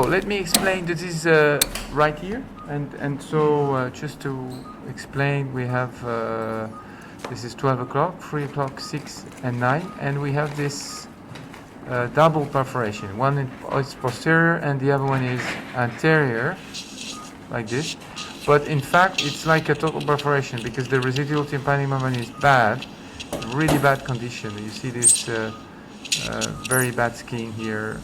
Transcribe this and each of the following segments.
let me explain. This is right here, and so just to explain, we have this is 12 o'clock, 3 o'clock, 6 and 9, and we have this double perforation. One is posterior and the other one is anterior, like this. But in fact, it's like a total perforation because the residual tympanic movement is bad, really bad condition. You see this very bad skin here.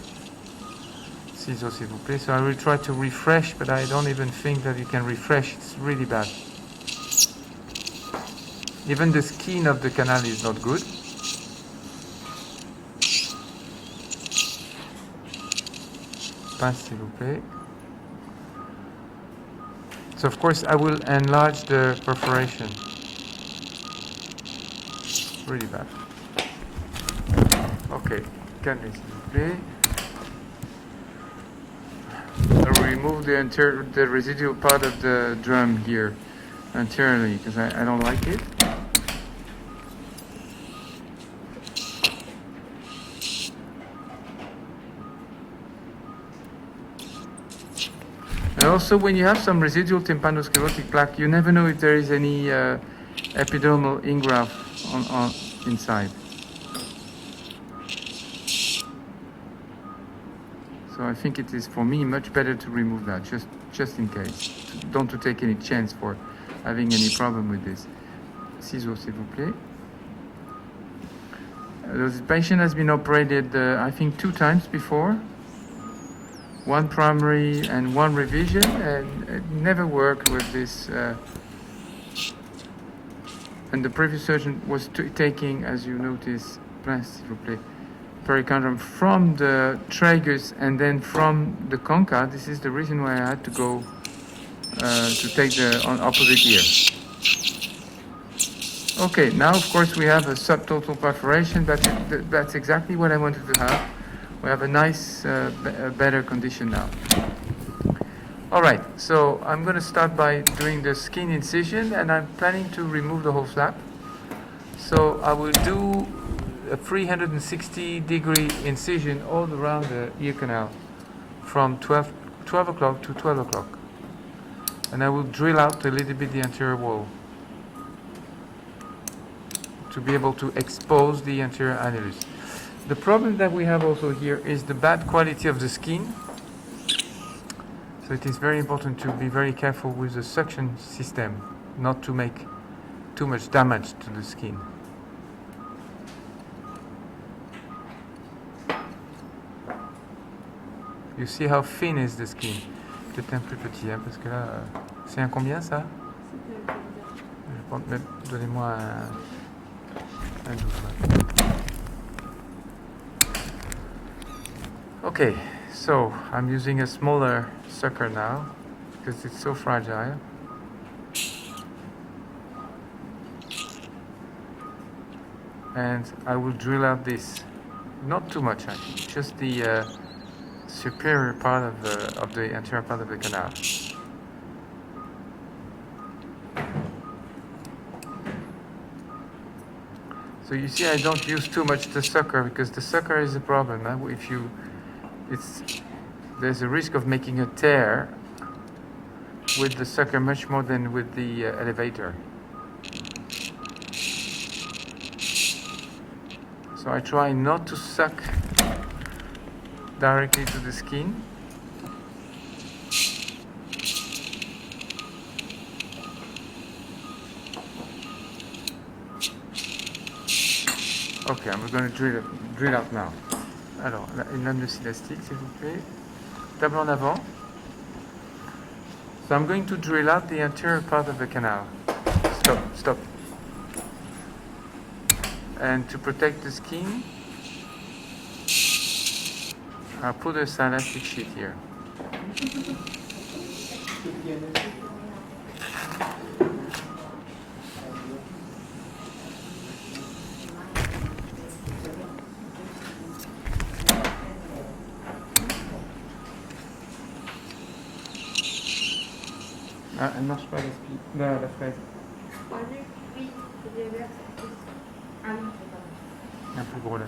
Ciseaux, s'il vous plaît. So I will try to refresh, but I don't even think that you can refresh. It's really bad. Even the skin of the canal is not good. Pince, s'il vous plaît. So of course I will enlarge the perforation. Really bad. Okay, calmez, s'il vous plaît. I will remove the residual part of the drum here anteriorly because I don't like it. And also, when you have some residual tympanosclerotic plaque, you never know if there is any epidermal ingraft on inside. So I think it is, for me, much better to remove that, just in case. Don't to take any chance for having any problem with this. Ciseaux, s'il vous plaît. This patient has been operated, I think, 2 times before. 1 primary and 1 revision, and it never worked with this. And the previous surgeon was taking, as you notice, s'il vous plaît, perichondrium from the tragus and then from the concha. This is the reason why I had to go to take the opposite ear. Okay, now of course we have a subtotal perforation. That's exactly what I wanted to have. We have a nice, better condition now. All right, so I'm going to start by doing the skin incision, and I'm planning to remove the whole flap. So I will do a 360-degree incision all around the ear canal from 12 o'clock to 12 o'clock. And I will drill out a little bit the anterior wall to be able to expose the anterior annulus. The problem that we have also here is the bad quality of the skin. So it is very important to be very careful with the suction system, not to make too much damage to the skin. You see how thin is the skin. Peut-être un plus petit, hein, parce que là, c'est un combien ça? Donnez-moi un 12. Okay, so I'm using a smaller sucker now because it's so fragile. And I will drill out this, not too much actually, just the superior part of the anterior part of the canal. So you see, I don't use too much the sucker because the sucker is a problem. If you there's a risk of making a tear with the sucker much more than with the elevator. So I try not to suck directly to the skin. Okay, I'm going to drill out now. Alors, une lame de scie élastique, s'il vous plaît. Table en avant. So I'm going to drill out the anterior part of the canal. Stop. And to protect the skin, I'll put a elastic sheet here. Ah, elle marche pas la fraise. Un plus gros là.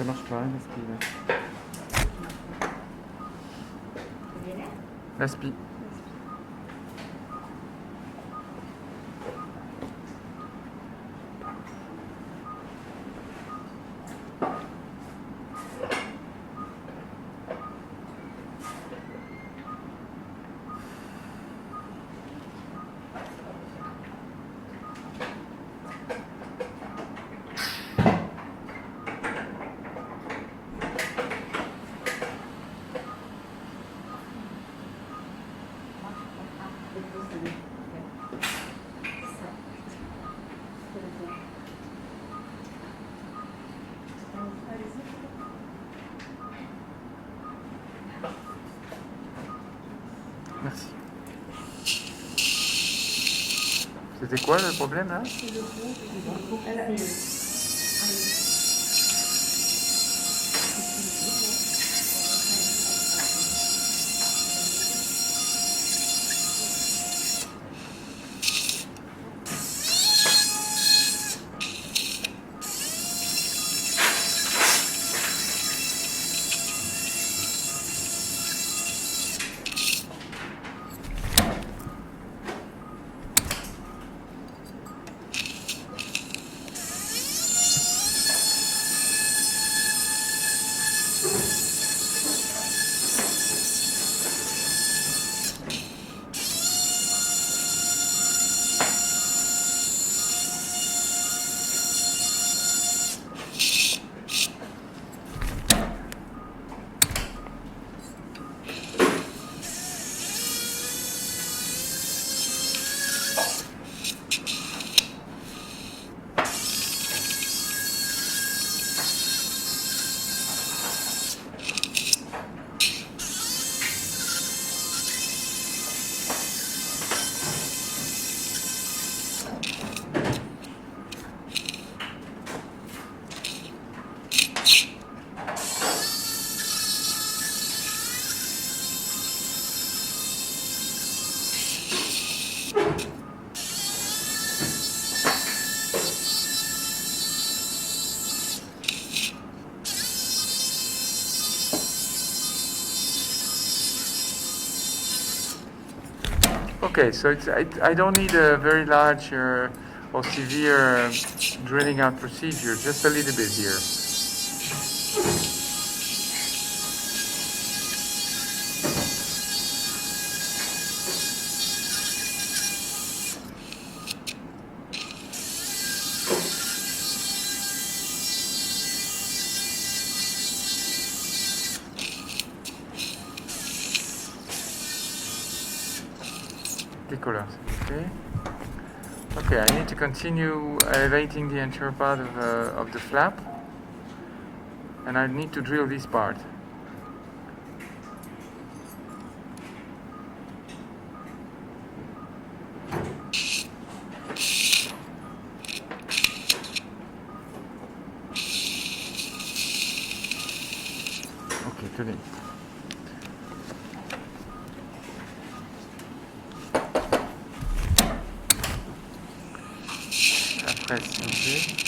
Ça marche pas, l'aspi là. L'aspi. Merci. C'était quoi le problème là? Okay, so I don't need a very large or severe drilling out procedure, just a little bit here. Okay. Okay, I need to continue elevating the anterior part of the flap, and I need to drill this part. Okay, tenez. S'il vous plaît.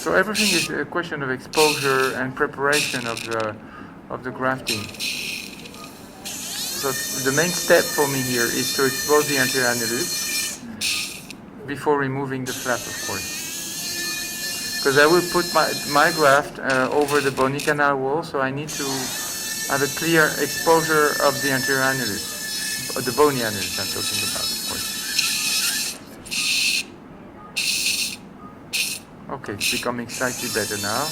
So everything is a question of exposure and preparation of the grafting. So the main step for me here is to expose the anterior annulus before removing the flap, of course. because I will put my graft over the bony canal wall, so I need to have a clear exposure of the anterior annulus, the bony annulus I'm talking about, of course. Okay, it's becoming slightly better now.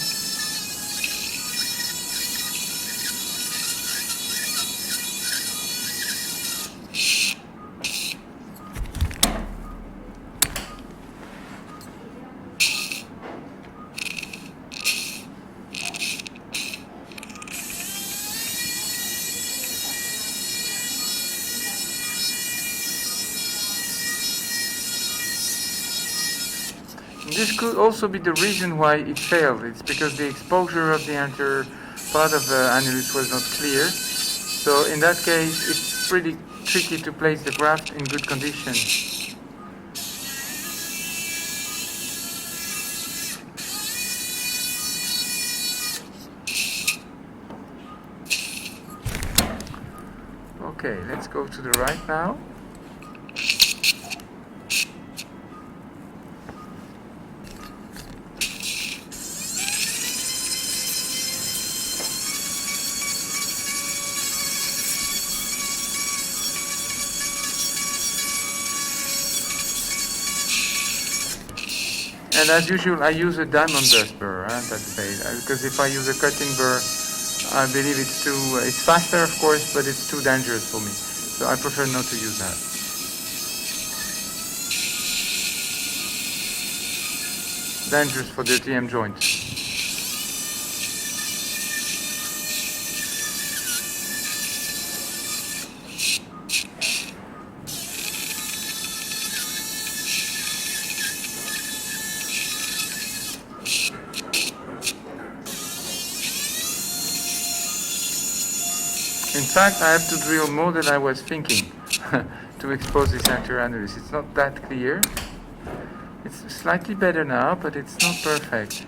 This could also be the reason why it failed. It's because the exposure of the anterior part of the annulus was not clear. So in that case, it's pretty tricky to place the graft in good condition. Okay, let's go to the right now. And as usual, I use a diamond dust burr, because if I use a cutting burr, I believe it's faster, of course, but it's too dangerous for me. So I prefer not to use that. Dangerous for the TM joint. In fact, I have to drill more than I was thinking to expose this anterior annulus. It's not that clear. It's slightly better now, but it's not perfect.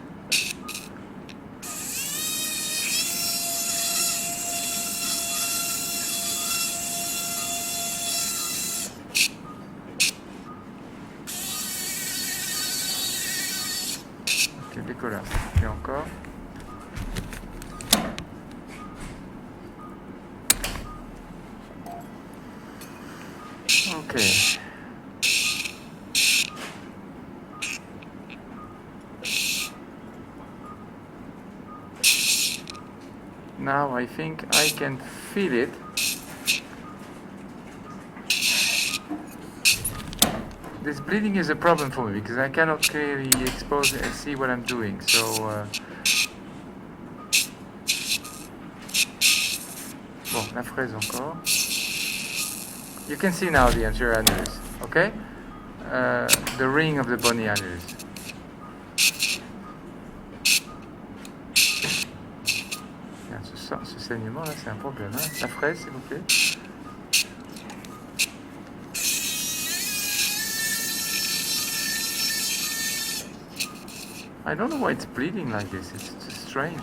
Ok, décollage. Et encore. Okay. Now I think I can feel it. This bleeding is a problem for me because I cannot clearly expose and see what I'm doing. So bon, la fraise encore. You can see now the anterior annulus, okay? The ring of the bony annulus. Ce saignement là, c'est un problème. Hein? La fraise, s'il vous plaît. I don't know why it's bleeding like this. It's just strange.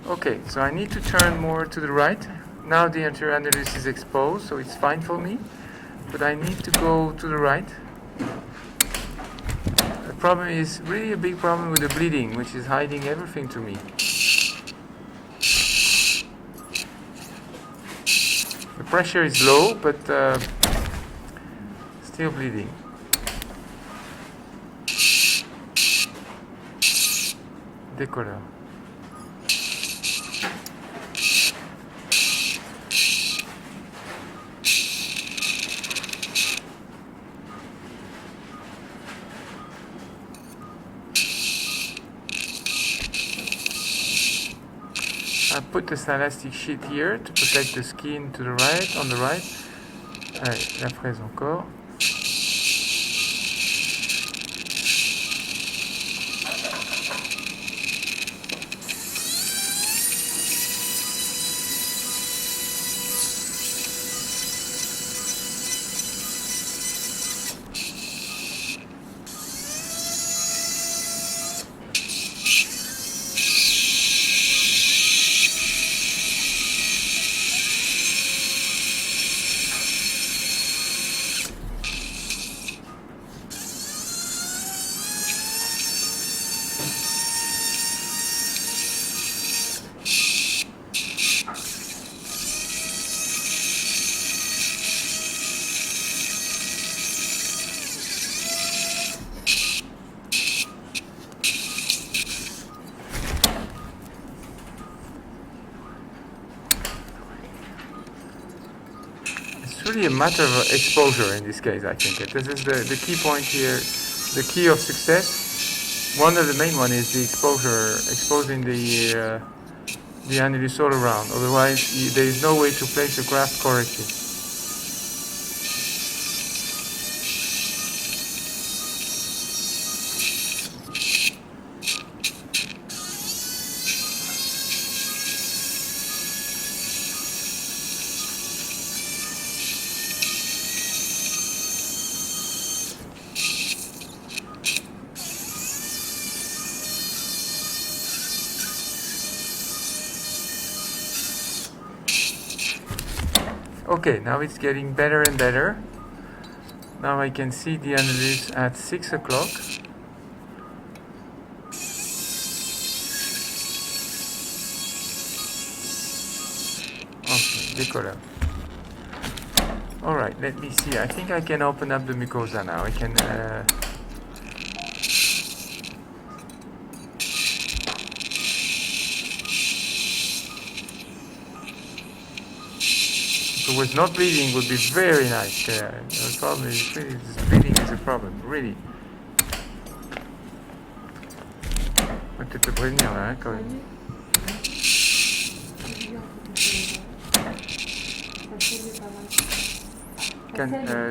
Okay, so I need to turn more to the right. Now the anterior annulus is exposed, so it's fine for me. But I need to go to the right. The problem is really a big problem with the bleeding, which is hiding everything to me. The pressure is low, but still bleeding. Décolleur. I put this elastic sheet here to protect the skin to the right, on the right. Allez, la fraise encore. It's really a matter of exposure in this case, I think. This is the key point here, the key of success. One of the main one is the exposure, exposing the annulus all around. Otherwise, there is no way to place the graft correctly. Okay, now it's getting better and better. Now I can see the annulus at 6 o'clock. Okay, décolle. Alright, let me see. I think I can open up the mucosa now. I can... If it was not bleeding, would be very nice there. The problem is really, this bleeding is a problem, really. On va peut-être te prévenir là, hein, quand même.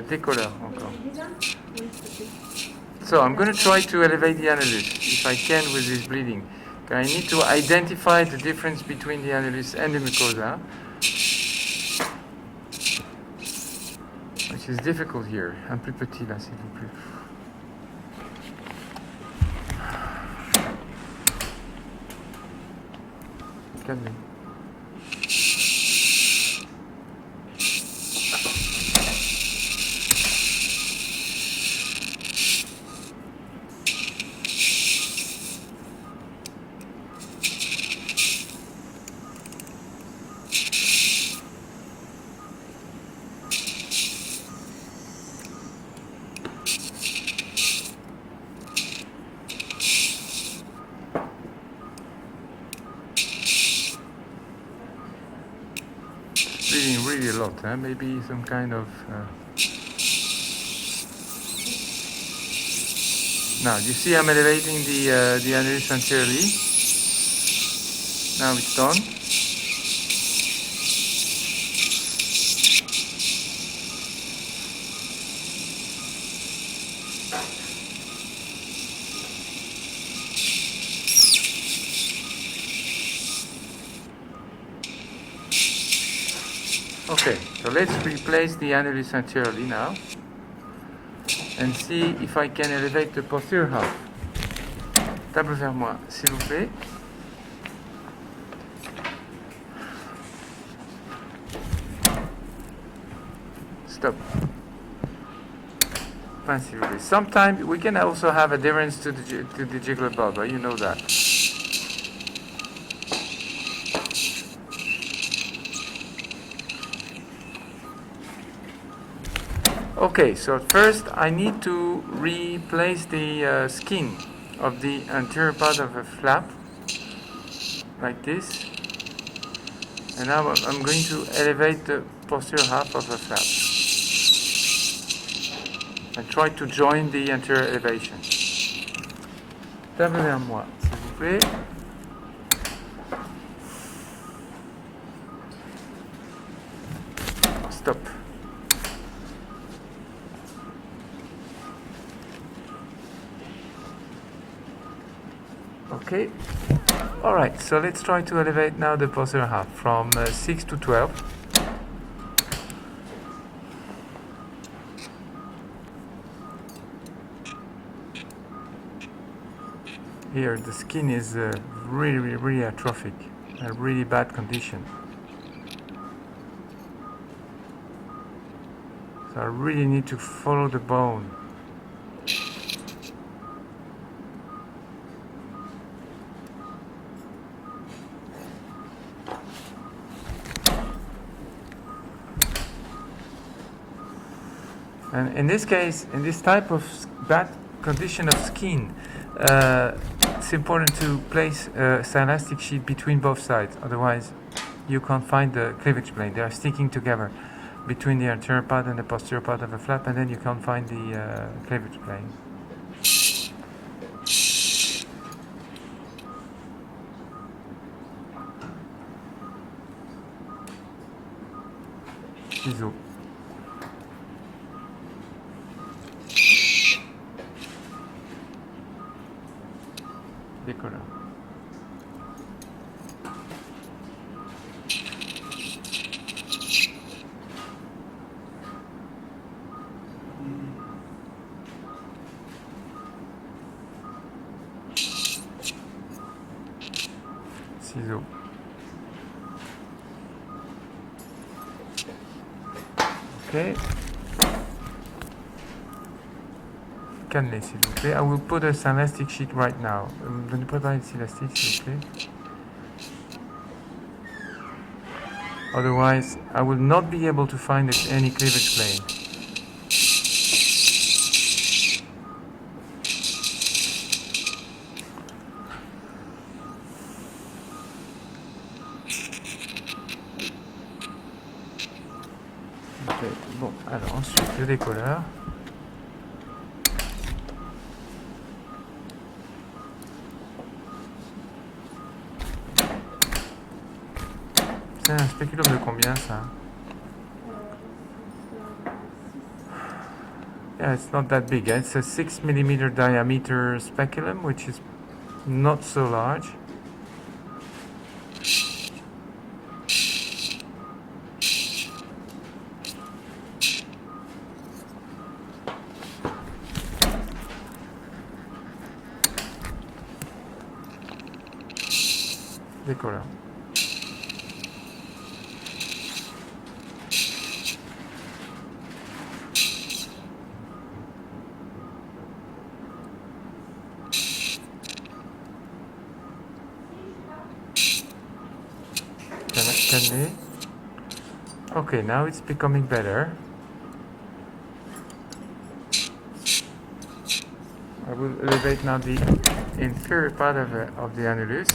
Décolleur encore. So I'm going to try to elevate the annulus, if I can, with this bleeding. I need to identify the difference between the annulus and the mucosa. Which is difficult here. Un plus petit là, s'il vous plaît. Calmez. Bleeding really a lot, huh? Maybe some kind of... Now, you see I'm elevating the annulus anteriorly. Now it's done. Okay, so let's replace the annulus anteriorly now and see if I can elevate the posterior half. Table vers moi, s'il vous plaît. Stop. Fine, s'il vous plaît. Sometimes we can also have adherence to the jugular bulb, you know that. Okay, so first I need to replace the skin of the anterior part of the flap, like this. And now I'm going to elevate the posterior half of the flap. And try to join the anterior elevation. Table vers moi, s'il vous plaît. Stop. Okay, alright, so let's try to elevate now the posterior half from 6 to 12. Here the skin is really atrophic, a really bad condition. So I really need to follow the bone. And in this case, in this type of bad condition of skin, it's important to place a synelastic sheet between both sides. Otherwise, you can't find the cleavage plane. They are sticking together. between the anterior part and the posterior part of the flap, and then you can't find the cleavage plane. Ciseaux. Décolleur. Ciseaux. Okay. Cannelé, s'il vous plaît. I will put a elastic sheet right now. Venez préparer le élastique, s'il vous plaît. Otherwise, I will not be able to find any cleavage plane. Okay. Bon, alors ensuite le décolleur. C'est un spéculum de combien ça? Yeah, it's not that big. It's a 6 mm diameter speculum, which is not so large. Décolleur. Cannelé. Okay, now it's becoming better. I will elevate now the inferior part of the annulus.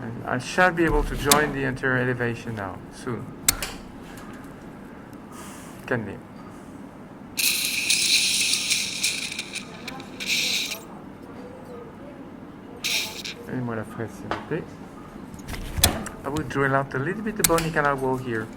And I shall be able to join the anterior elevation now, soon. Cannelé. Donnez-moi la fraise, s'il vous plaît. I will drill out a little bit the bony canal wall here.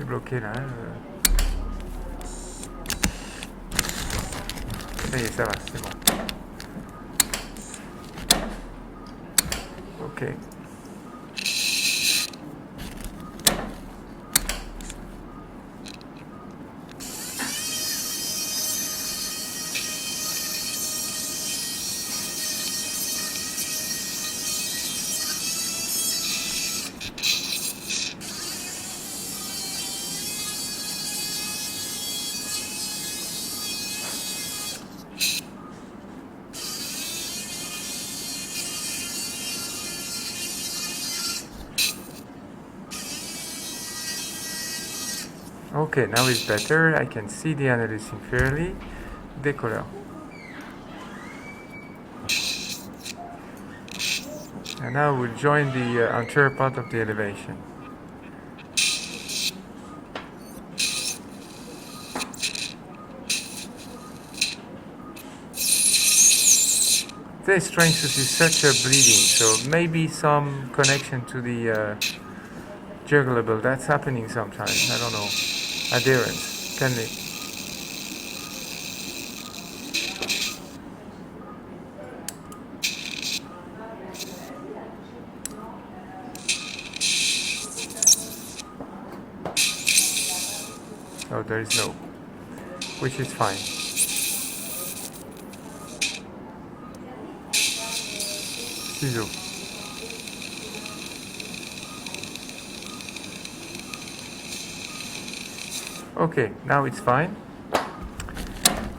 Bloqué là. Ça y est, ça va, c'est bon. Ok. Okay, now it's better. I can see the annulus inferiorly. Décolleur. And now we'll join the anterior part of the elevation. It's strange to see such a bleeding, so maybe some connection to the jugular belt. That's happening sometimes. I don't know. Adherence. Cannelé. Oh, there is no, which is fine. Ciseaux. Okay, now it's fine.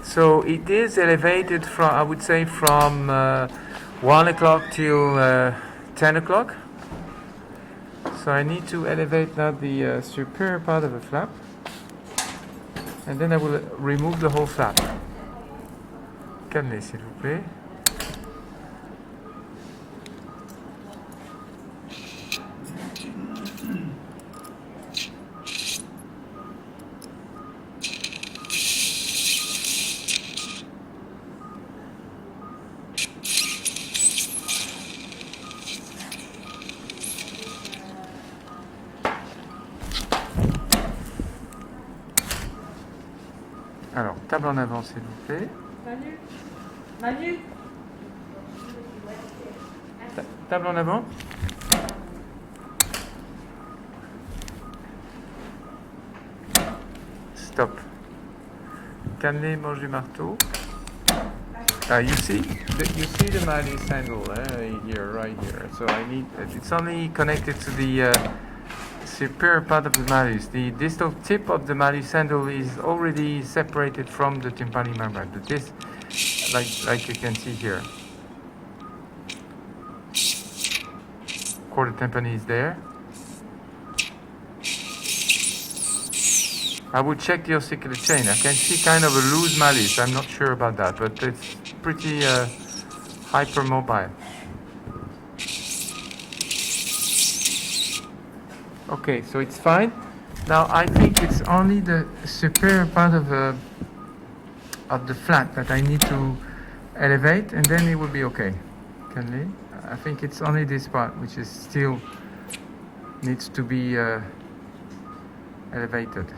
So it is elevated from, I would say, from 1 o'clock till 10 o'clock. So I need to elevate now the superior part of the flap, and then I will remove the whole flap. Calmez, s'il vous plaît. Alors, table en avant, s'il vous plaît. Manu, Manu. Table en avant. Stop. Cannet mange du marteau. You see the malleus angle here, right here. So I need. It's only connected to the superior part of the malleus. The distal tip of the malleus handle is already separated from the tympanic membrane. But this, like you can see here, quarter tympani is there. I would check the ossicular chain. I can see kind of a loose malleus. I'm not sure about that, but it's pretty hypermobile. Okay, so it's fine. Now I think it's only the superior part of the flap that I need to elevate, and then it will be okay. Can I think it's only this part which is still needs to be elevated.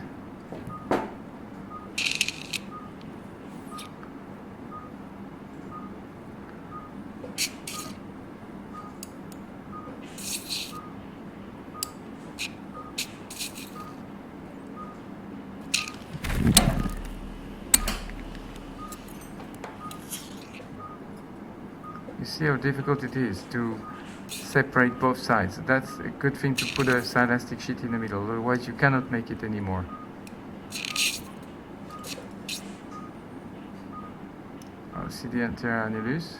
You see how difficult it is to separate both sides. That's a good thing to put a silastic sheet in the middle, otherwise you cannot make it anymore. See the anterior annulus.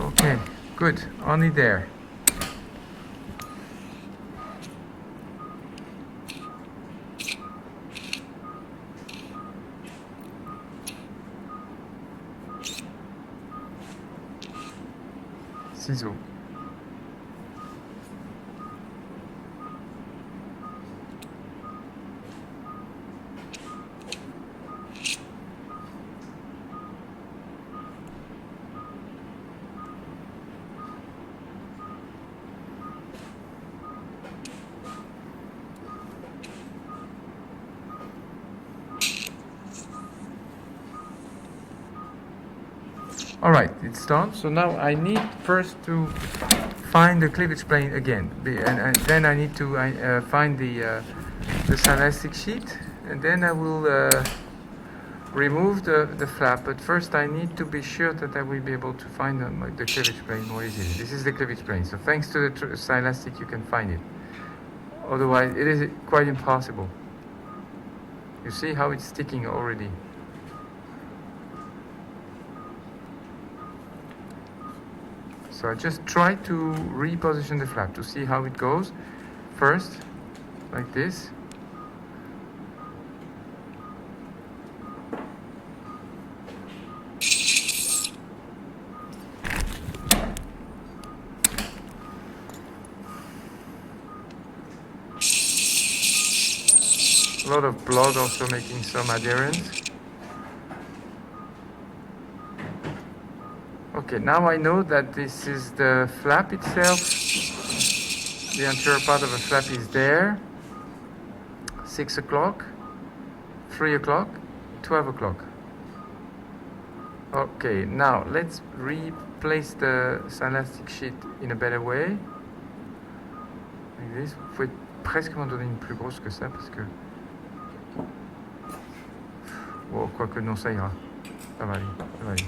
Okay, good, only there. Ciseaux. All right, it's done. So now I need first to find the cleavage plane again, and then I need to find the silastic sheet, and then I will remove the flap. But first I need to be sure that I will be able to find the cleavage plane more easily. This is the cleavage plane, so thanks to the silastic you can find it. Otherwise it is quite impossible. You see how it's sticking already. So I just try to reposition the flap to see how it goes. First, like this. A lot of blood also making some adherence. Okay, now I know that this is the flap itself. The anterior part of the flap is there. 6 o'clock, 3 o'clock, 12 o'clock. Okay, now let's replace the silastic sheet in a better way. this. Vous pouvez presque m'en donner une plus grosse que ça parce que... Oh, quoique non, ça ira. Ça va aller, ça va aller.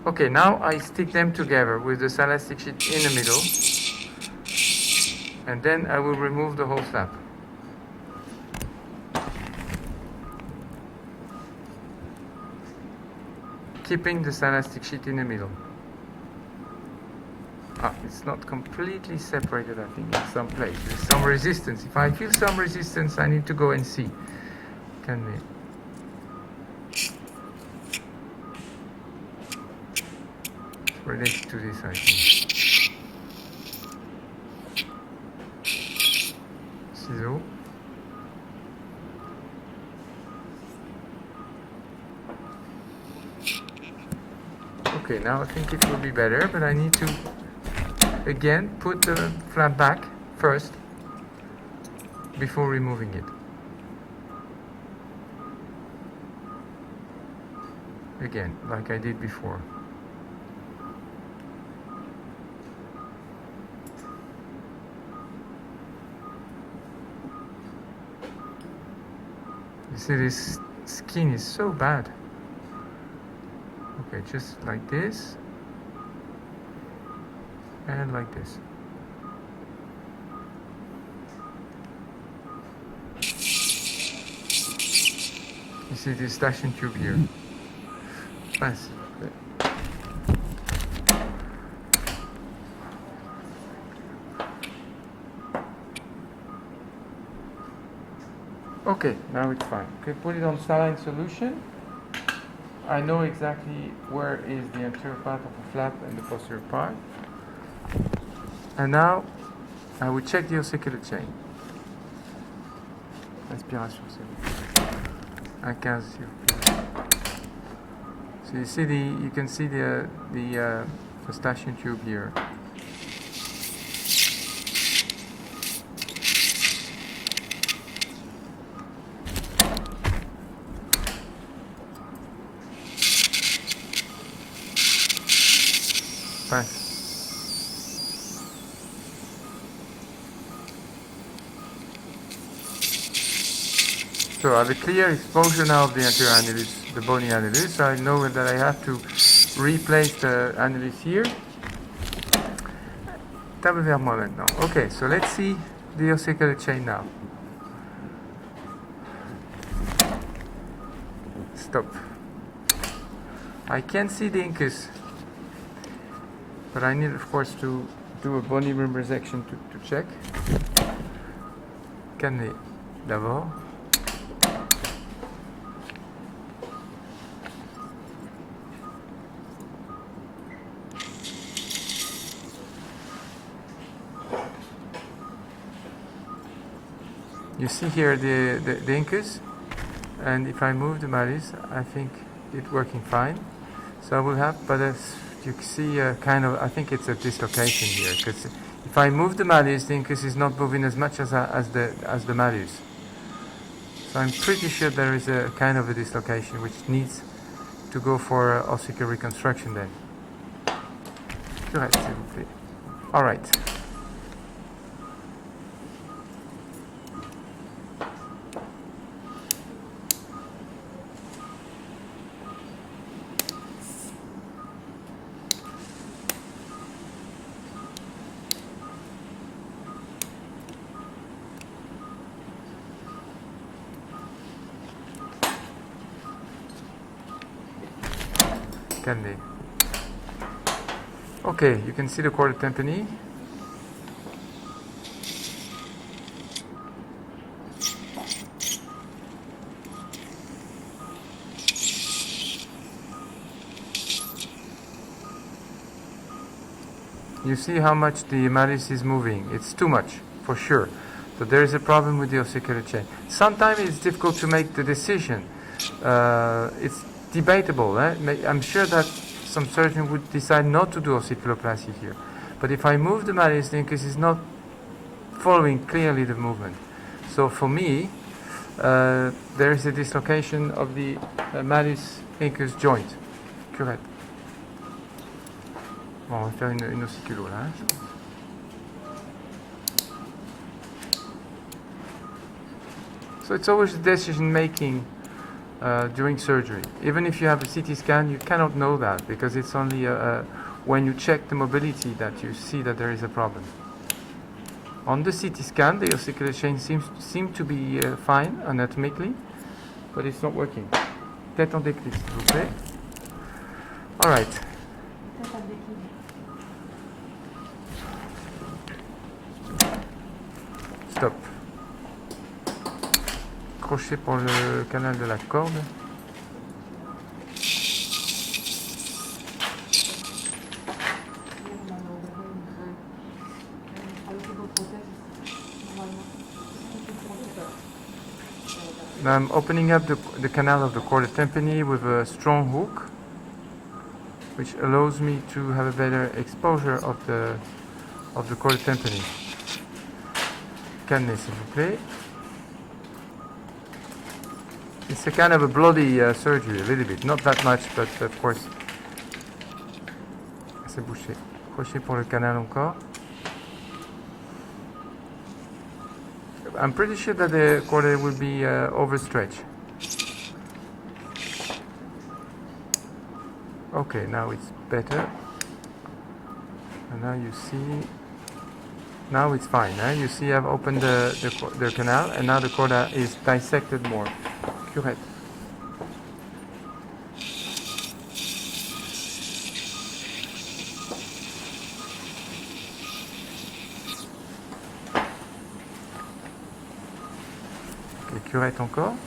Okay, now I stick them together with the elastic sheet in the middle. And then I will remove the whole flap. Keeping the elastic sheet in the middle. Ah, it's not completely separated, I think, in some place. There's some resistance. If I feel some resistance, I need to go and see. Can we? Related to this, I think. Ciseaux. Okay, now I think it will be better, but I need to again put the flap back first before removing it. Again, like I did before. You see, this skin is so bad. Okay, just like this and like this. You see this stashing tube here. Nice. Okay, now it's fine. Okay, put it on saline solution. I know exactly where is the anterior part of the flap and the posterior part. And now I will check the ossicular chain. Inspiration, s'il vous plaît. À 15, s'il vous plaît. So you see you can see the eustachian tube here. So I have a clear exposure now of the anterior annulus, the bony annulus. So I know that I have to replace the annulus here. Table vers moi maintenant. Okay, so let's see the ossicular chain now. Stop. I can see the incus, but I need, of course, to do a bony rim resection to check. Cannelé d'abord. You see here the incus, and if I move the malleus, I think it's working fine. So I will have, but as you see, kind of, I think it's a dislocation here, because if I move the malleus, the incus is not moving as much as the malleus. So I'm pretty sure there is a kind of a dislocation which needs to go for ossicular reconstruction then. Correct, s'il vous plaît. All right. Candy. Okay, you can see the chordal tympani. You see how much the malleus is moving. It's too much, for sure. So there is a problem with the ossicular chain. Sometimes it's difficult to make the decision. It's debatable. I'm sure that some surgeon would decide not to do ossiculoplasty here. But if I move the malleus, the incus is not following clearly the movement. So for me, there is a dislocation of the malleus incus joint. Correct. Bon, on va faire une ossiculo là. So it's always decision making during surgery. Even if you have a CT scan, you cannot know that because it's only when you check the mobility that you see that there is a problem. On the CT scan, the ossicular chain seem to be fine anatomically, but it's not working. Tête en déclic, s'il vous plaît. All right. Tête en déclic. Stop. Crochet pour le canal de la corde. Now I'm opening up the canal of the chorda tympani with a strong hook, which allows me to have a better exposure of the chorda tympani. Calmez, s'il vous plaît. It's a kind of a bloody surgery, a little bit, not that much, but of course. C'est bouché. Crochet pour le canal encore. I'm pretty sure that the chorda will be overstretched. Okay, now it's better. And now you see, now it's fine. You see I've opened the canal and now the chorda is dissected more. Curette. Curette encore.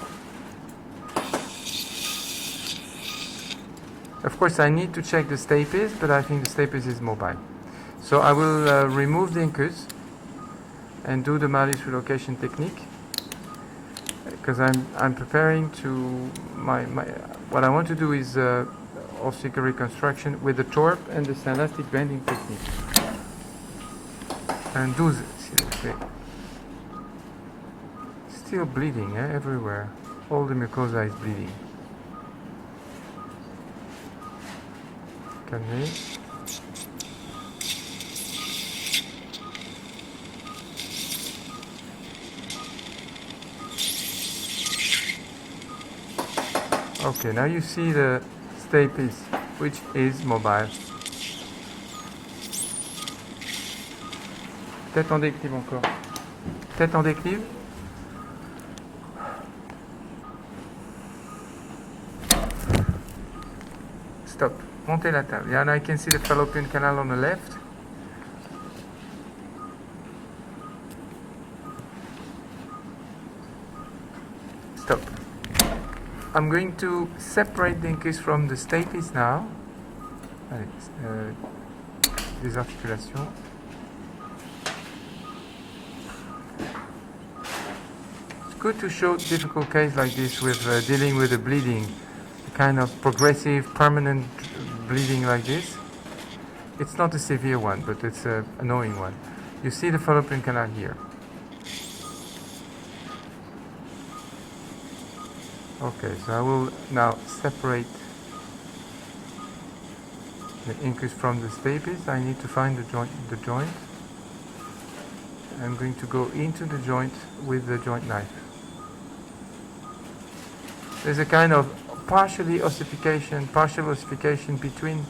Of course I need to check the stapes, but I think the stapes is mobile. So I will remove the incus and do the malleus relocation technique because I'm preparing to what I want to do is ossicular reconstruction with the TORP and the synaptic bending technique. And 12, s'il vous plaît. Still bleeding everywhere. All the mucosa is bleeding. Calmez. Okay, now you see the stapes, which is mobile. Tête en déclive encore. Tête en déclive. Stop. Montez la table. Yeah, and I can see the fallopian canal on the left. Stop. I'm going to separate the incus from the stapes now. Allez, désarticulation. It's good to show difficult case like this with dealing with the bleeding. Kind of progressive, permanent bleeding like this. It's not a severe one, but it's an annoying one. You see the fallopian canal here. Okay, so I will now separate the incus from the stapes. I need to find the joint. I'm going to go into the joint with the joint knife. There's a kind of partial ossification between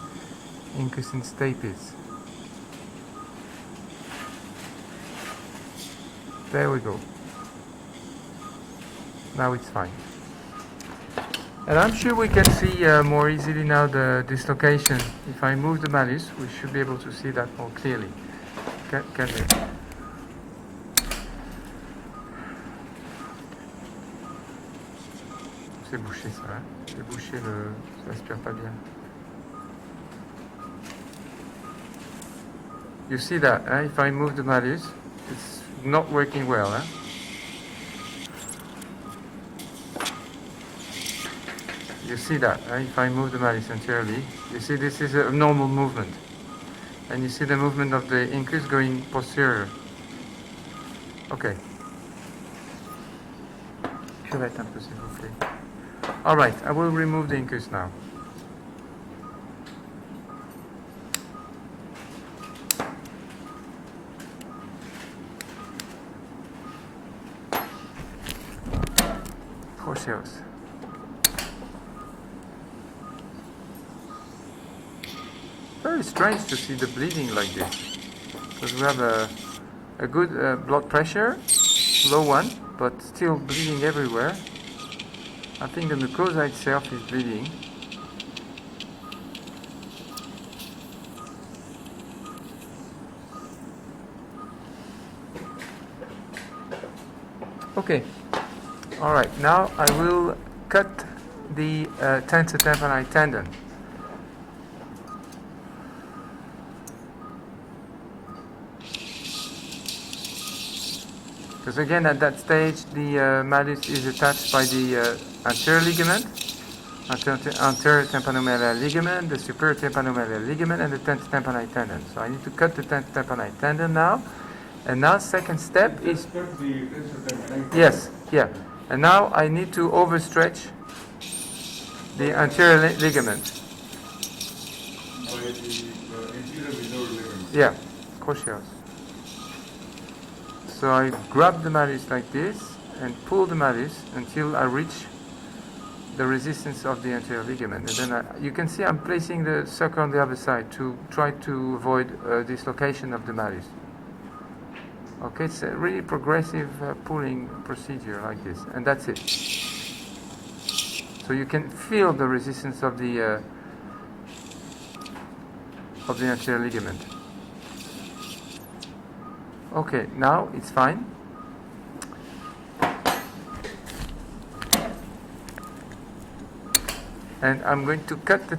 incus and stapes. There we go. Now it's fine. And I'm sure we can see more easily now the dislocation. If I move the malleus, we should be able to see that more clearly. Can we? C'est bouché ça, hein? C'est bouché, ça aspire pas bien. You see that, if I move the malleus, it's not working well. You see that, if I move the malleus anteriorly, you see this is a normal movement. And you see the movement of the incus going posterior. Okay. Curette un peu, s'il vous plaît. All right, I will remove the incus now. Causse Ear. Very strange to see the bleeding like this, because we have a good blood pressure, low one, but still bleeding everywhere. I think the mucosa itself is bleeding. Okay, alright, now I will cut the tensor tympani tendon. Because again, at that stage, the malleus is attached by the anterior ligament, anterior tympano-méatal ligament, the superior tympano-méatal ligament, and the tensor tympani tendon. So I need to cut the tensor tympani tendon now. And now, second step is yes, yeah. And now I need to overstretch the anterior ligament. Yeah, Causse Ear. So I grab the malleus like this and pull the malleus until I reach the resistance of the anterior ligament. And then you can see I'm placing the sucker on the other side to try to avoid dislocation of the malleus. Okay, it's a really progressive pulling procedure like this, and that's it. So you can feel the resistance of the anterior ligament. Okay, now it's fine. And I'm going to cut the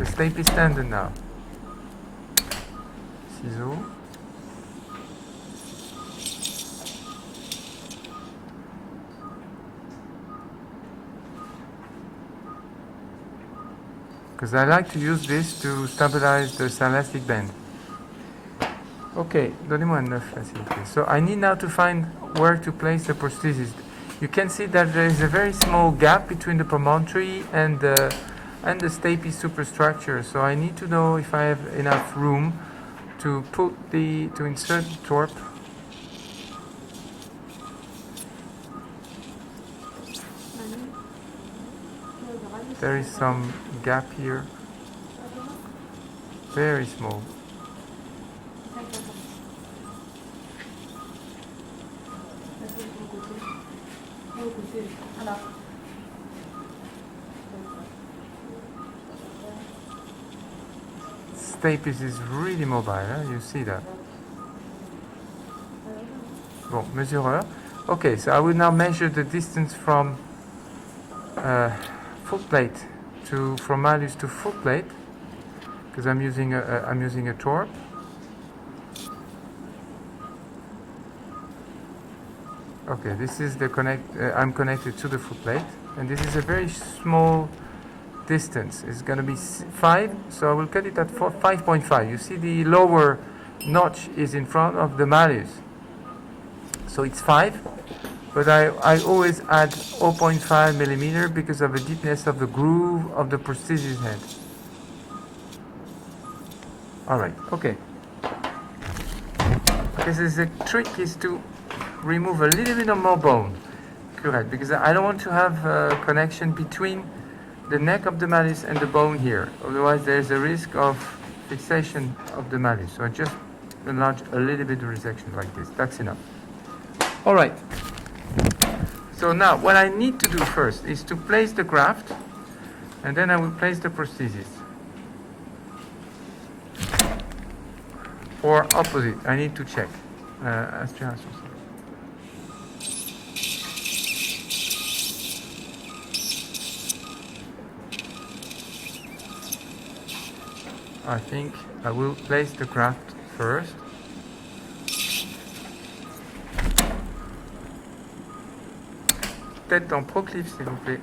stapes tendon now. Ciseaux. Because I like to use this to stabilize the sylastic bend. Okay, donnez-moi un 9 là, s'il vous plaît. So I need now to find where to place the prosthesis. You can see that there is a very small gap between the promontory and the stapes superstructure. So I need to know if I have enough room to insert the TORP. There is some gap here, very small. Stapes is really mobile, huh? You see that. Bon, mesureur. Okay, so I will now measure the distance from foot plate from malleus to foot plate, because I'm using a TORP. Okay, this is the I'm connected to the foot plate, and this is a very small distance. It's going to be 5, so I will cut it at 5.5. You see the lower notch is in front of the malleus, so it's 5. But I always add 0.5 millimeter because of the deepness of the groove of the prosthesis head. Alright, okay. This is the trick is to remove a little bit of more bone, correct? Because I don't want to have a connection between the neck of the malleus and the bone here. Otherwise there's a risk of fixation of the malleus. So I just enlarge a little bit of resection like this. That's enough. Alright. So now, what I need to do first is to place the graft, and then I will place the prosthesis. Or opposite, I need to check. Aspiration. I think I will place the graft first. Tête en proclive, s'il vous plaît.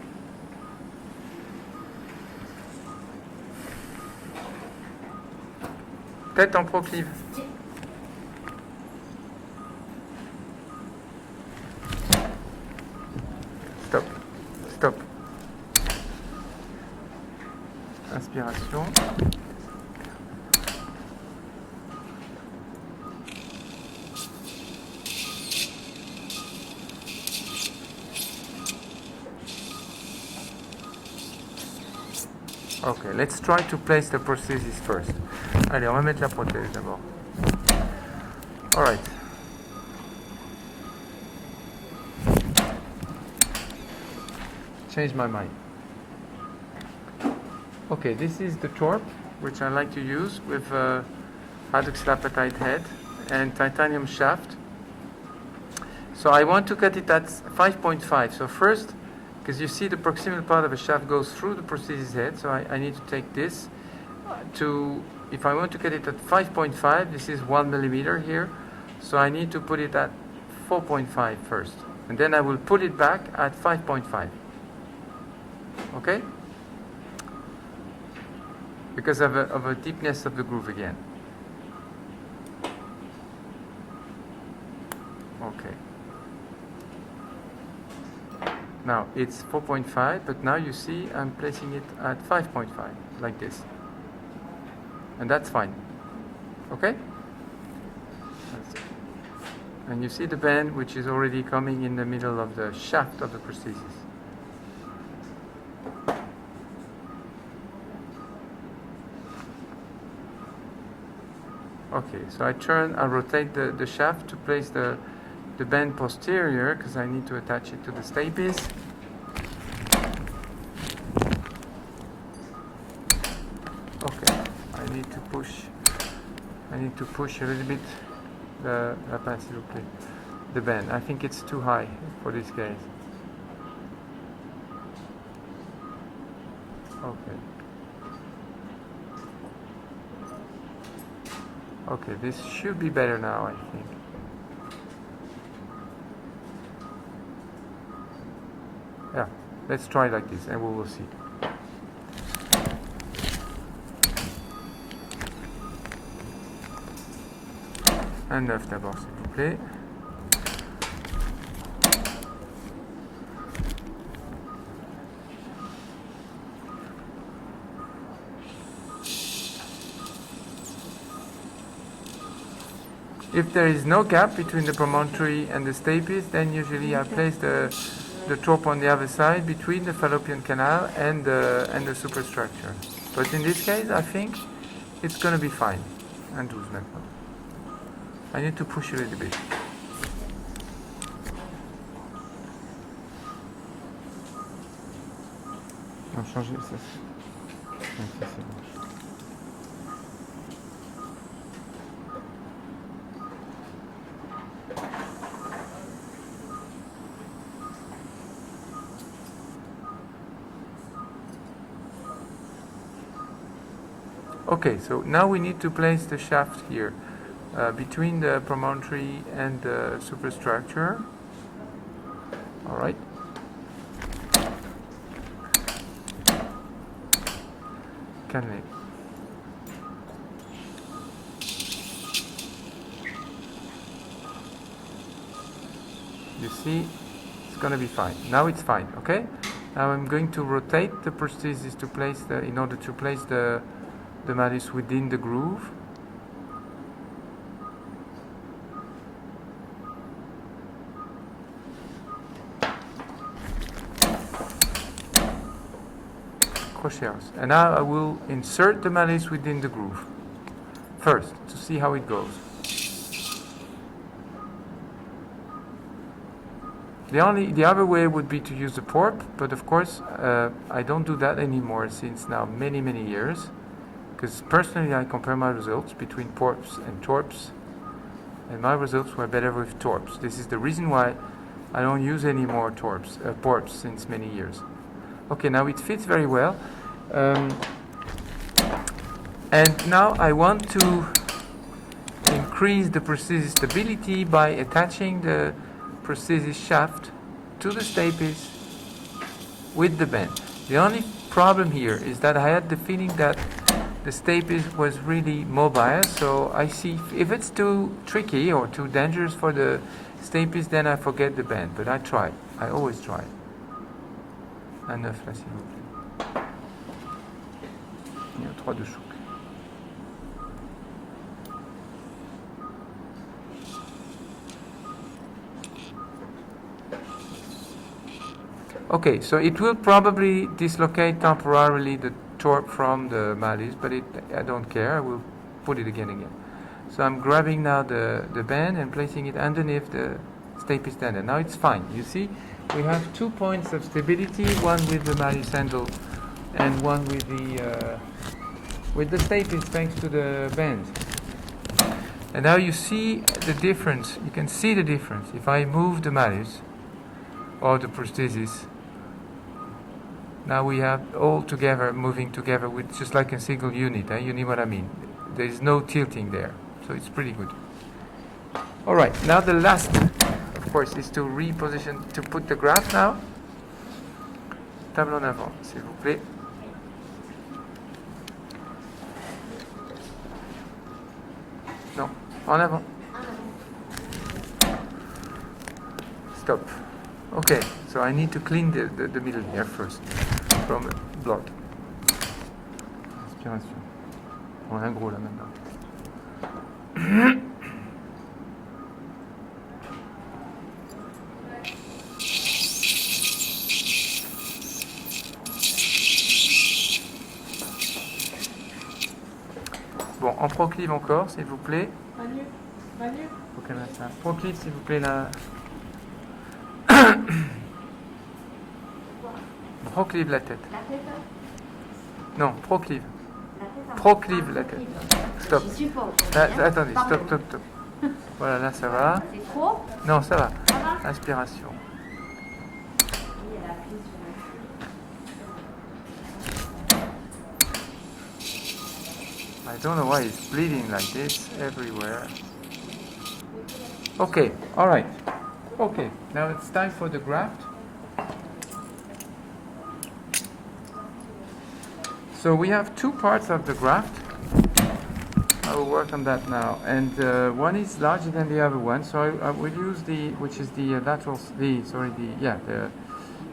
Tête en proclive. Stop. Stop. Inspiration. Okay, let's try to place the prosthesis first. Allez, on va mettre la prothèse d'abord. Alright. Change my mind. Okay, this is the TORP, which I like to use with hydroxylapatite head and titanium shaft. So I want to cut it at 5.5. So first, because you see the proximal part of the shaft goes through the prosthesis head, so I need to take this to, if I want to cut it at 5.5, this is 1 millimeter here, so I need to put it at 4.5 first, and then I will put it back at 5.5. Okay? Because of a deepness of the groove again. Okay. Now it's 4.5, but now you see I'm placing it at 5.5, like this. And that's fine. Okay? And you see the bend, which is already coming in the middle of the shaft of the prosthesis. Okay, so I rotate the shaft to place the bend posterior, because I need to attach it to the stapes. Okay, I need to push a little bit the bend. I think it's too high for this case. Okay. Okay, this should be better now, I think. Yeah, let's try like this and we will see. Un 9 d'abord, s'il vous plaît. If there is no gap between the promontory and the stapes, then usually I place the TORP on the other side between the fallopian canal and the superstructure. But in this case, I think it's going to be fine. Un 12 maintenant. I need to push a little bit. Non, changer ça. Ça c'est bon. Okay, so now we need to place the shaft here between the promontory and the superstructure. All right. Canalé. You see, it's going to be fine. Now it's fine. Okay. Now I'm going to rotate the prosthesis to place in order to place the malleus within the groove. Crochets. And now I will insert the malleus within the groove first to see how it goes. The other way would be to use the TORP, but of course I don't do that anymore since now many years. Because personally I compare my results between TORPs and TORPs, and my results were better with TORPs. This is the reason why I don't use any more TORPs since many years. Okay, now it fits very well. And now I want to increase the prosthesis stability by attaching the prosthesis shaft to the stapes with the bend. The only problem here is that I had the feeling that the stapes was really mobile, so I see if it's too tricky or too dangerous for the stapes, then I forget the bend. But I try. I always try. Un 9 là, s'il vous plaît. Il y a 3 de chouk. Okay, so it will probably dislocate temporarily the TORP from the malleus, but I don't care. I will put it again. So I'm grabbing now the band and placing it underneath the stapes tendon. Now it's fine. You see, we have 2 points of stability, one with the malleus handle and one with the stapes thanks to the band. And now you see the difference. You can see the difference. If I move the malleus or the prosthesis, now we have all together, moving together with just like a single unit. You know what I mean? There is no tilting there. So it's pretty good. All right, now the last, of course, is to reposition, to put the graft now. Table en avant, s'il vous plaît. Non, en avant. Stop. Okay, so I need to clean the middle here first from blood. Inspiration. On a un gros là maintenant. Bon, en proclive encore, s'il vous plaît. Ok, maintenant. Proclive, s'il vous plaît, là. Proclive la tête. Non, proclive. Proclive la tête. Stop. Attendez, stop. Voilà, là ça va. C'est trop? Non, ça va. Ça va? Inspiration. I don't know why it's bleeding like this everywhere. Okay, all right. Okay, now it's time for the graft. So we have 2 parts of the graft. I will work on that now, and one is larger than the other one. So I will use which is the lateral. The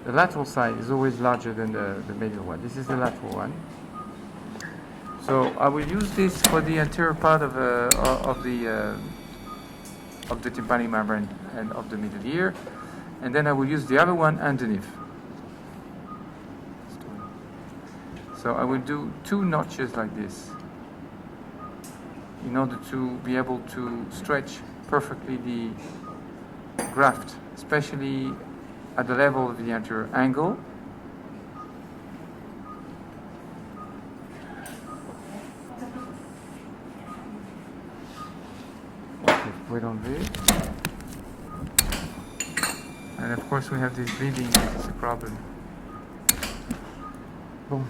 lateral side is always larger than the medial one. This is the lateral one. So I will use this for the anterior part of the tympanic membrane and of the middle ear, and then I will use the other one underneath. So I will do 2 notches like this in order to be able to stretch perfectly the graft, especially at the level of the anterior angle. And of course we have this bleeding, which is a problem. Bon,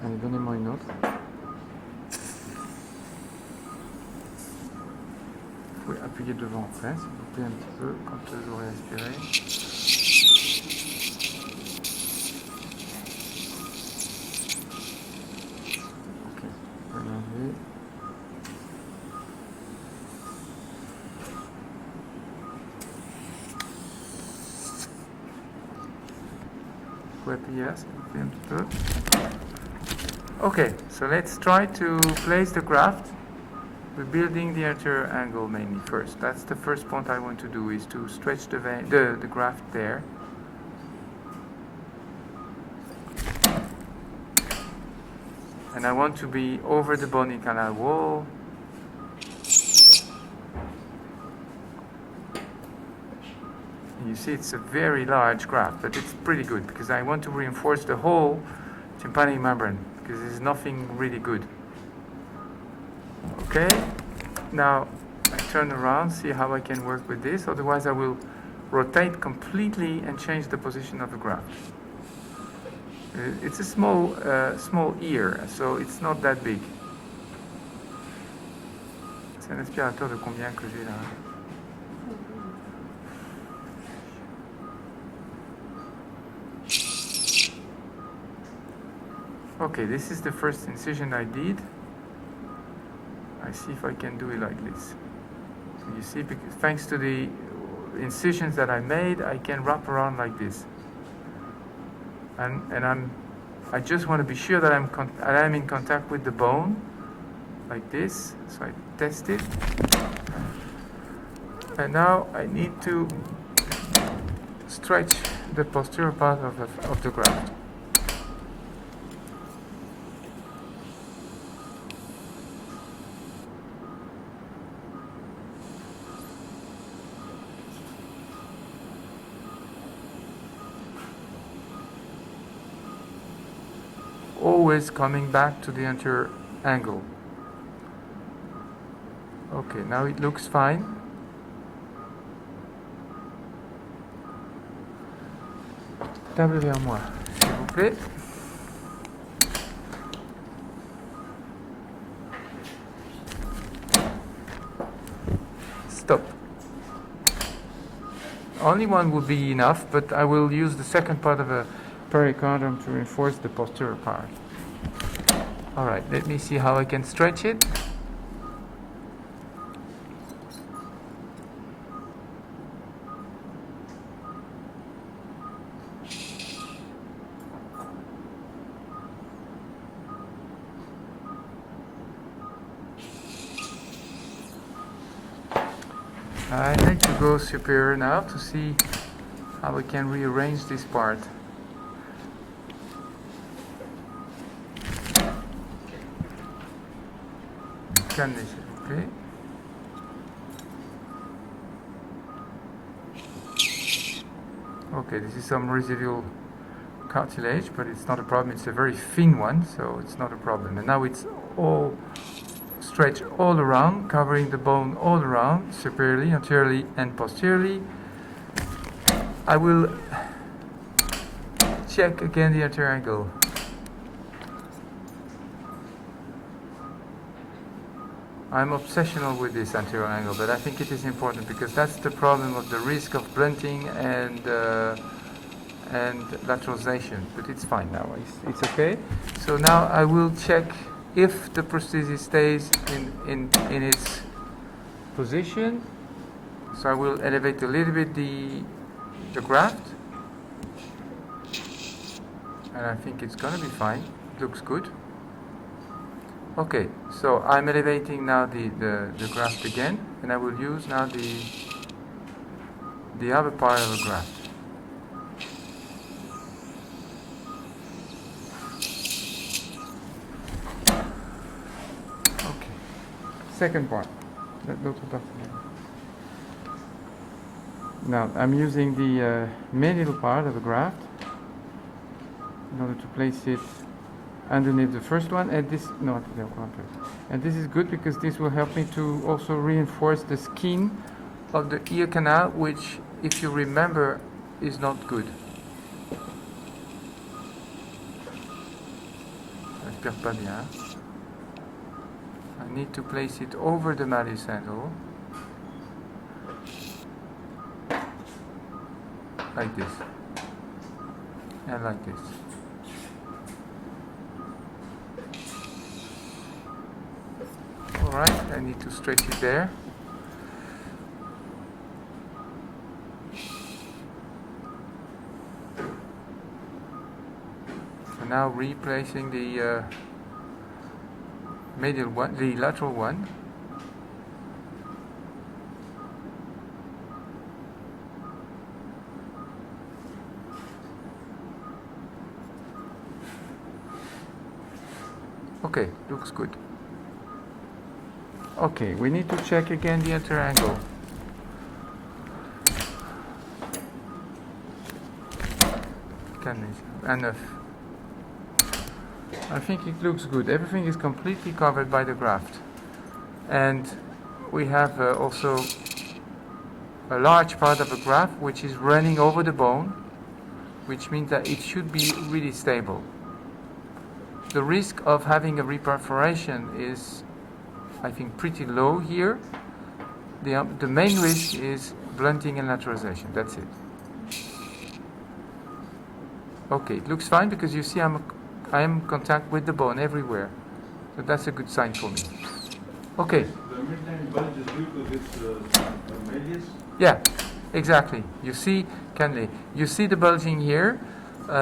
allez, donnez-moi une autre. Vous pouvez appuyer devant après, s'il vous plaît, un petit peu, quand j'aurai aspiré. Ok, on va l'enlever. Yes, un petit peu. Okay, so let's try to place the graft. We're building the anterior angle mainly first. That's the first point I want to do, is to stretch the graft there. And I want to be over the bony canal wall. You see, it's a very large graft, but it's pretty good because I want to reinforce the whole tympanic membrane because there's nothing really good. Okay, now I turn around, see how I can work with this, otherwise I will rotate completely and change the position of the graft. It's a small ear, so it's not that big. C'est un aspirateur de combien que j'ai là? Okay, this is the first incision I did. I see if I can do it like this. So you see, because thanks to the incisions that I made, I can wrap around like this. And I just want to be sure that I'm in contact with the bone, like this. So I test it. And now I need to stretch the posterior part of the graft. always coming back to the anterior angle. Okay, now it looks fine. Table vers moi, s'il vous plaît. Stop. Only one would be enough, but I will use the second part of a pericardium to reinforce the posterior part. Alright, let me see how I can stretch it. I need to go superior now to see how we can rearrange this part. Calmez, s'il vous plaît. Okay, this is some residual cartilage, but it's not a problem. It's a very thin one, so it's not a problem. And now it's all stretched all around, covering the bone all around, superiorly, anteriorly, and posteriorly. I will check again the anterior angle. I'm obsessional with this anterior angle, but I think it is important because that's the problem of the risk of blunting and lateralization. But it's fine now. It's okay. So now I will check if the prosthesis stays in its position. So I will elevate a little bit the graft, and I think it's gonna be fine. Looks good. Okay, so I'm elevating now the graft again, and I will use now the other part of the graft. Okay, second part. L'autre partie. Now I'm using the medial part of the graft in order to place it underneath the first one, and this and this is good because this will help me to also reinforce the skin of the ear canal, which, if you remember, is not good. J'espère pas bien. I need to place it over the malleus handle, like this, and like this. Alright, I need to stretch it there. So now replacing the medial one, the lateral one. Okay, looks good. Okay, we need to check again the anterior angle. Enough. I think it looks good. Everything is completely covered by the graft. And we have also a large part of the graft which is running over the bone, which means that it should be really stable. The risk of having a reperforation is, I think, pretty low here. The main risk is blunting and lateralization. That's it. Okay, it looks fine because you see I am in contact with the bone everywhere. So that's a good sign for me. Okay. The midline bulge is due to this medius? Yeah, exactly. You see, you see the bulging here.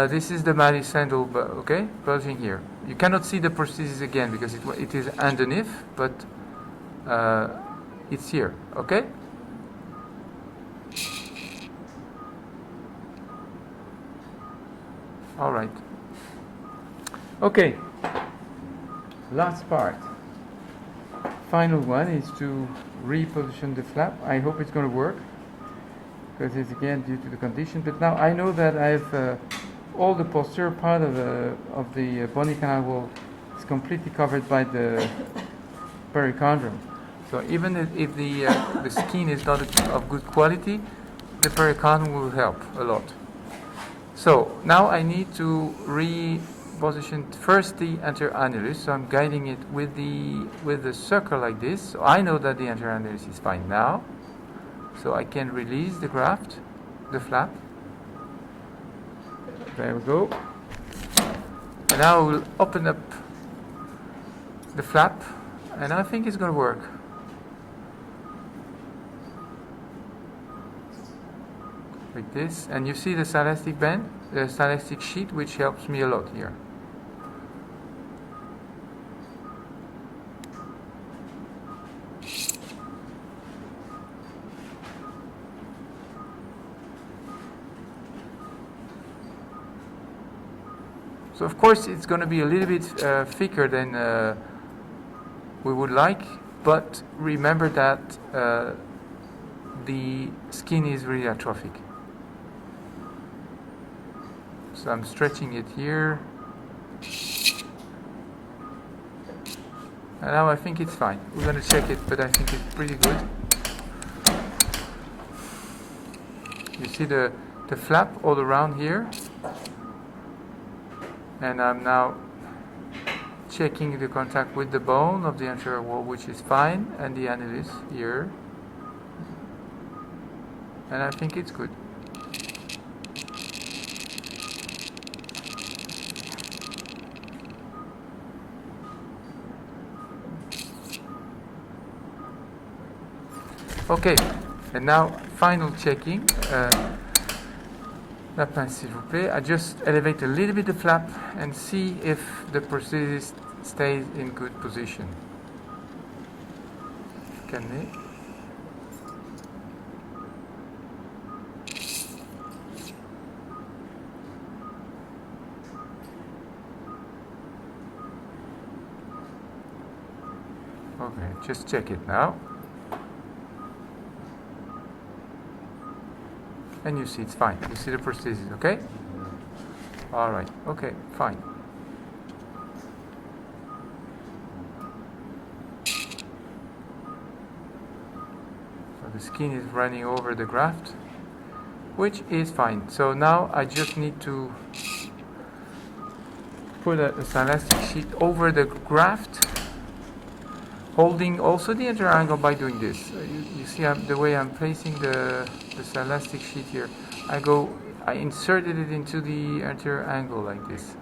This is the malleus handle, okay, bulging here. You cannot see the prosthesis again because it is underneath, but it's here, okay? All right. Okay. Last part. Final one is to reposition the flap. I hope it's going to work because it's again due to the condition. But now I know that I've all the posterior part of the bony canal wall is completely covered by the perichondrium. So even if the skin is not of good quality, the perichondrium will help a lot. So now I need to reposition first the anterior annulus. So I'm guiding it with the circle like this. So I know that the anterior annulus is fine now. So I can release the graft, the flap. There we go. And now I will open up the flap, and I think it's going to work. Like this, and you see the silastic band, the silastic sheet, which helps me a lot here. So of course it's going to be a little bit thicker than we would like, but remember that the skin is really atrophic. So I'm stretching it here. And now I think it's fine. We're going to check it, but I think it's pretty good. You see the flap all around here. And I'm now checking the contact with the bone of the anterior wall, which is fine, and the annulus here. And I think it's good. Okay, and now final checking. La pince, s'il vous plaît. I just elevate a little bit the flap and see if the prosthesis stays in good position. Calmez. Okay, just check it now. And you see it's fine. You see the prosthesis, okay? Alright, okay, fine. So the skin is running over the graft, which is fine. So now I just need to put a silastic sheet over the graft, holding also the anterior angle by doing this. You see the way I'm placing the silastic sheet here. I inserted it into the anterior angle like this.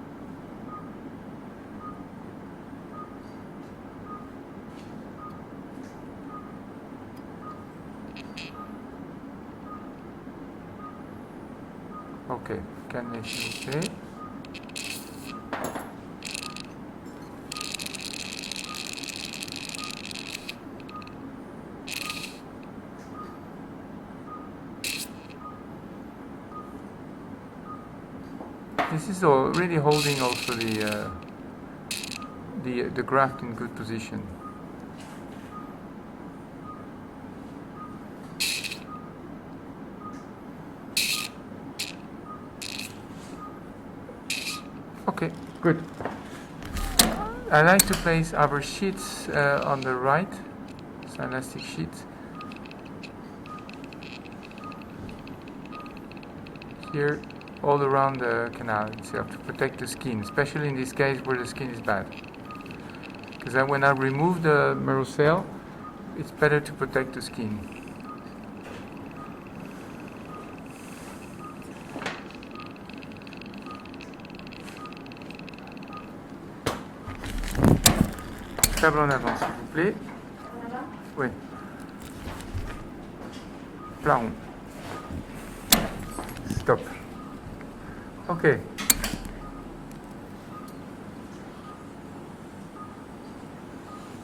Okay, calmez s'il vous plaît. This is really holding also the graft in good position. Okay, good. I like to place our sheets on the right, silastic sheets. Here, all around the canal itself to protect the skin, especially in this case where the skin is bad. Because when I remove the merocell, it's better to protect the skin. Table en avant, s'il vous plaît. Oui. Plat rond. Stop. Okay.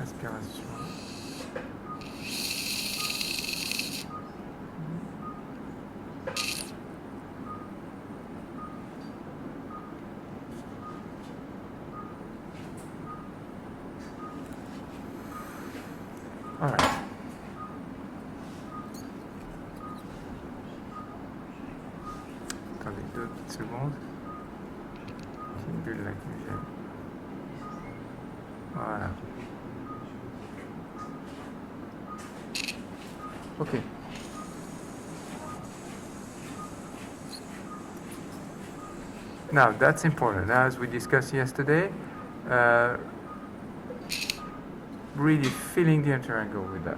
Aspiration. All right. Attendez 2 petites secondes. une bulle là qui me gêne. Voilà. Ok. Now that's important. As we discussed yesterday, really filling the triangle with that.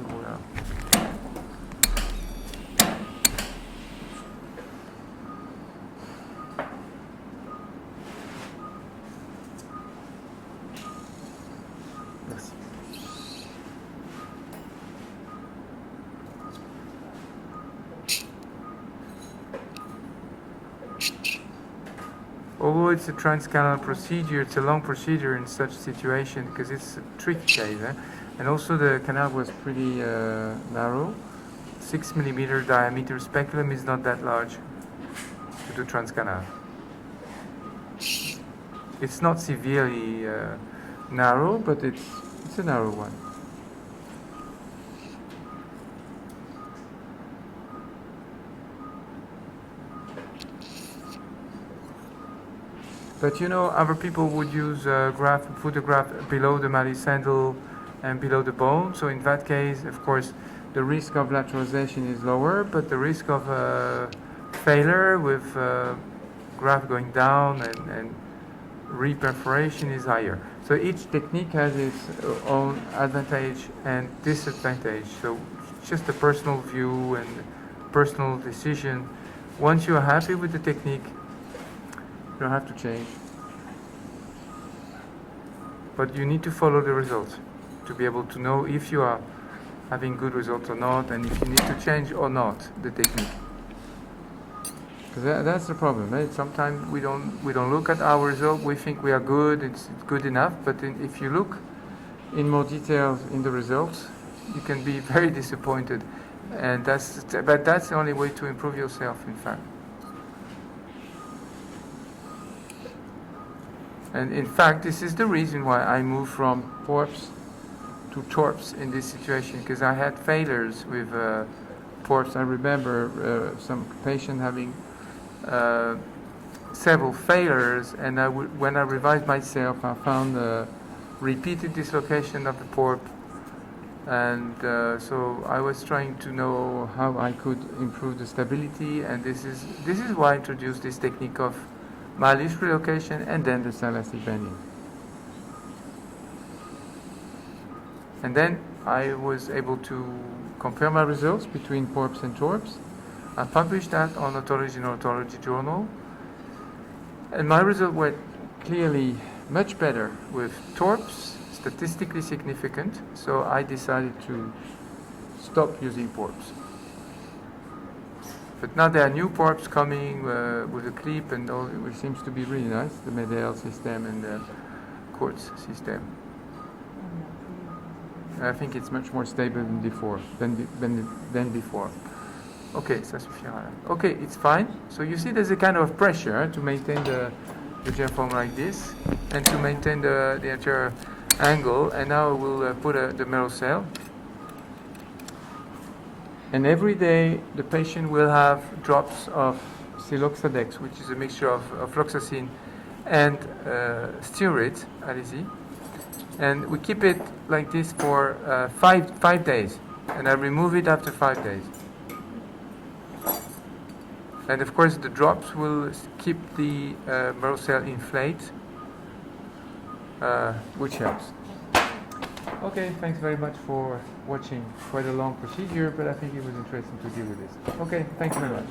Voilà. Merci. Although it's a transcanal procedure, it's a long procedure in such situation because it's a tricky case. And also the canal was pretty narrow. 6 mm diameter speculum is not that large to do transcanal. It's not severely narrow, but it's a narrow one. But you know, other people would use put a graft below the malleus sandal and below the bone. So in that case, of course, the risk of lateralization is lower, but the risk of failure with graft going down and reperforation is higher. So each technique has its own advantage and disadvantage. So it's just a personal view and personal decision. Once you are happy with the technique, you don't have to change. But you need to follow the results to be able to know if you are having good results or not, and if you need to change or not the technique. Because that's the problem. Right? Sometimes we don't look at our result. We think we are good. It's good enough. But if you look in more details in the results, you can be very disappointed. And that's the only way to improve yourself. In fact. And in fact, this is the reason why I moved from PORPs to TORPs in this situation, because I had failures with PORPs. I remember some patient having several failures, and when I revised myself, I found repeated dislocation of the PORP, and so I was trying to know how I could improve the stability, and this is why I introduced this technique of malleus relocation and then the elastic bending. And then I was able to compare my results between PORPs and TORPs. I published that on Otology and Otology Journal. And my results were clearly much better with TORPs, statistically significant. So I decided to stop using PORPs. But now there are new PORPs coming with a clip and all, which seems to be really nice, the Medel system and the Quartz system. I think it's much more stable than before. Okay, ça suffira. Okay, it's fine. So you see there's a kind of pressure to maintain the gel form like this and to maintain the anterior angle. And now we'll put the marrow cell. And every day the patient will have drops of siloxadex, which is a mixture of fluoxacin and stearate, allez-y. And we keep it like this for 5 days, and I remove it after 5 days. And of course the drops will keep the marrow cell inflate, which helps. Okay, thanks very much for watching. Quite a long procedure, but I think it was interesting to deal with this. Okay, thanks very much.